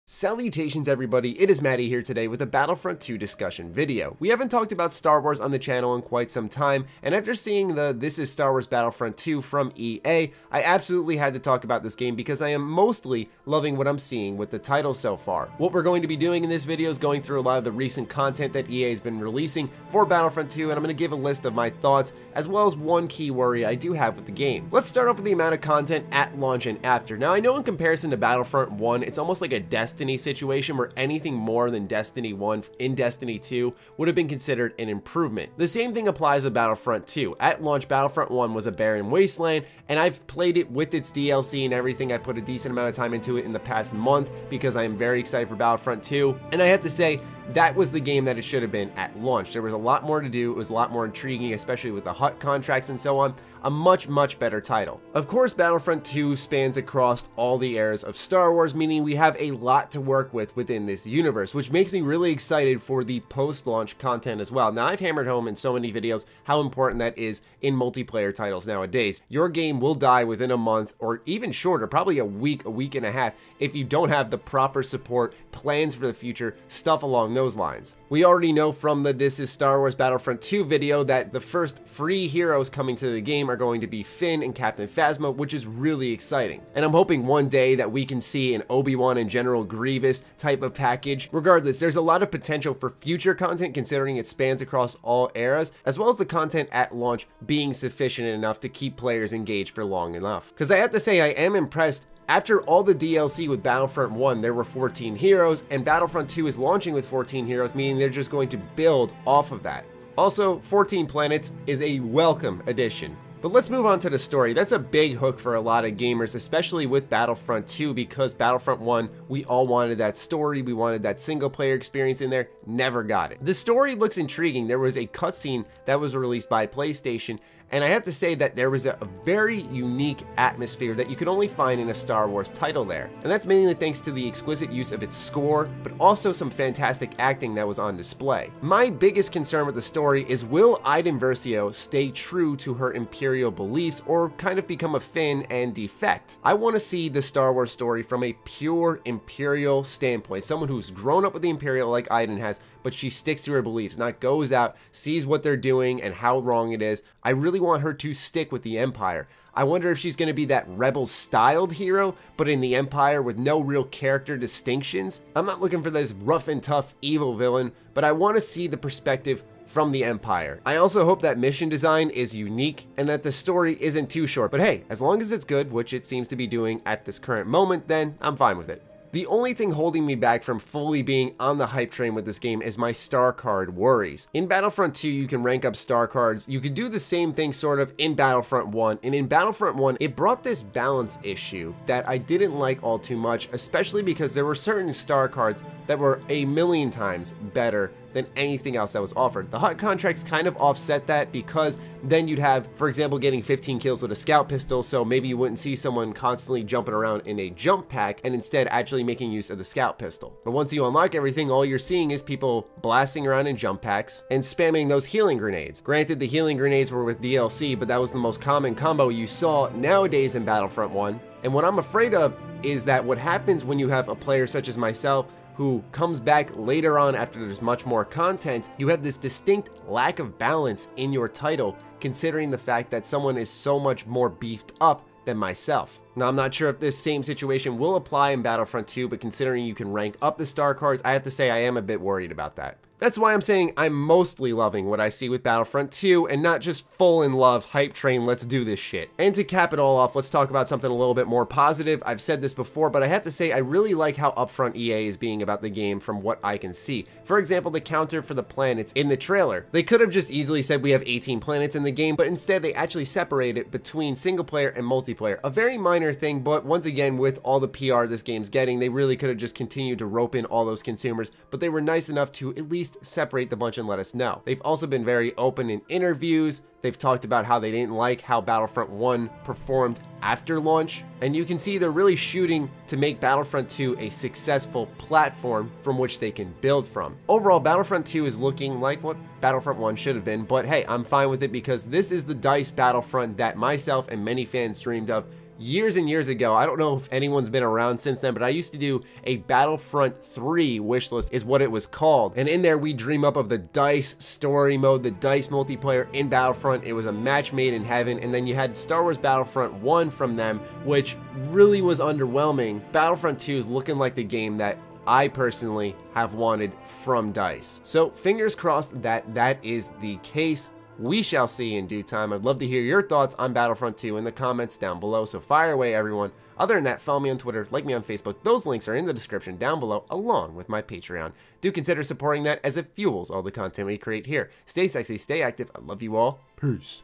Salutations everybody, it is Matty here today with a Battlefront 2 discussion video. We haven't talked about Star Wars on the channel in quite some time, and after seeing the This is Star Wars Battlefront 2 from EA, I absolutely had to talk about this game because I am mostly loving what I'm seeing with the title so far. What we're going to be doing in this video is going through a lot of the recent content that EA has been releasing for Battlefront 2, and I'm going to give a list of my thoughts, as well as one key worry I do have with the game. Let's start off with the amount of content at launch and after. Now I know in comparison to Battlefront 1, it's almost like a Destiny situation where anything more than Destiny 1 in Destiny 2 would have been considered an improvement. The same thing applies to Battlefront 2. At launch, Battlefront 1 was a barren wasteland, and I've played it with its DLC and everything. I put a decent amount of time into it in the past month because I am very excited for Battlefront 2, and I have to say, that was the game that it should have been at launch. There was a lot more to do, it was a lot more intriguing, especially with the HUT contracts and so on. A much better title. Of course, Battlefront 2 spans across all the eras of Star Wars, meaning we have a lot to work with within this universe, which makes me really excited for the post-launch content as well. Now, I've hammered home in so many videos how important that is in multiplayer titles nowadays. Your game will die within a month or even shorter, probably a week and a half, if you don't have the proper support, plans for the future, stuff along those lines. We already know from the This is Star Wars Battlefront 2 video that the first free heroes coming to the game are going to be Finn and Captain Phasma, which is really exciting. And I'm hoping one day that we can see an Obi-Wan and General Grievous type of package. Regardless, there's a lot of potential for future content considering it spans across all eras, as well as the content at launch being sufficient enough to keep players engaged for long enough. Because I have to say, I am impressed. After all the DLC with Battlefront 1, there were 14 heroes, and Battlefront 2 is launching with 14 heroes, meaning they're just going to build off of that. Also, 14 planets is a welcome addition. But let's move on to the story. That's a big hook for a lot of gamers, especially with Battlefront 2, because Battlefront 1, we all wanted that story, we wanted that single player experience in there, never got it. The story looks intriguing. There was a cutscene that was released by PlayStation, and I have to say that there was a very unique atmosphere that you could only find in a Star Wars title there. And that's mainly thanks to the exquisite use of its score, but also some fantastic acting that was on display. My biggest concern with the story is, will Iden Versio stay true to her Imperial beliefs or kind of become a Finn and defect? I want to see the Star Wars story from a pure Imperial standpoint, someone who's grown up with the Imperial like Iden has, but she sticks to her beliefs, not goes out, sees what they're doing and how wrong it is. I really want her to stick with the Empire. I wonder if she's going to be that rebel-styled hero, but in the Empire with no real character distinctions. I'm not looking for this rough and tough evil villain, but I want to see the perspective from the Empire. I also hope that mission design is unique and that the story isn't too short, but hey, as long as it's good, which it seems to be doing at this current moment, then I'm fine with it. The only thing holding me back from fully being on the hype train with this game is my star card worries. In Battlefront 2, you can rank up star cards. You could do the same thing sort of in Battlefront 1, and in Battlefront 1, it brought this balance issue that I didn't like all too much, especially because there were certain star cards that were a million times better than anything else that was offered. The HUT contracts kind of offset that because then you'd have, for example, getting 15 kills with a scout pistol, so maybe you wouldn't see someone constantly jumping around in a jump pack and instead actually making use of the scout pistol. But once you unlock everything, all you're seeing is people blasting around in jump packs and spamming those healing grenades. Granted, the healing grenades were with DLC, but that was the most common combo you saw nowadays in Battlefront 1. And what I'm afraid of is that what happens when you have a player such as myself who comes back later on after there's much more content, you have this distinct lack of balance in your title, considering the fact that someone is so much more beefed up than myself. Now, I'm not sure if this same situation will apply in Battlefront 2, but considering you can rank up the star cards, I have to say I am a bit worried about that. That's why I'm saying I'm mostly loving what I see with Battlefront 2 and not just full in love, hype train, let's do this shit. And to cap it all off, let's talk about something a little bit more positive. I've said this before, but I have to say I really like how upfront EA is being about the game from what I can see. For example, the counter for the planets in the trailer. They could have just easily said we have 18 planets in the game, but instead they actually separate it between single player and multiplayer. A very minor thing, but once again, with all the PR this game's getting, they really could have just continued to rope in all those consumers, but they were nice enough to at least separate the bunch and let us know. They've also been very open in interviews. They've talked about how they didn't like how Battlefront 1 performed after launch, and you can see they're really shooting to make Battlefront 2 a successful platform from which they can build from. Overall, Battlefront 2 is looking like what Battlefront 1 should have been, but hey, I'm fine with it because this is the DICE Battlefront that myself and many fans dreamed of years and years ago. I don't know if anyone's been around since then, but I used to do a Battlefront 3 wishlist is what it was called. And in there, we dream up of the DICE story mode, the DICE multiplayer in Battlefront. It was a match made in heaven. And then you had Star Wars Battlefront 1 from them, which really was underwhelming. Battlefront 2 is looking like the game that I personally have wanted from DICE. So fingers crossed that that is the case. We shall see in due time. I'd love to hear your thoughts on Battlefront 2 in the comments down below, so fire away, everyone. Other than that, follow me on Twitter, like me on Facebook. Those links are in the description down below, along with my Patreon. Do consider supporting that as it fuels all the content we create here. Stay sexy, stay active. I love you all. Peace.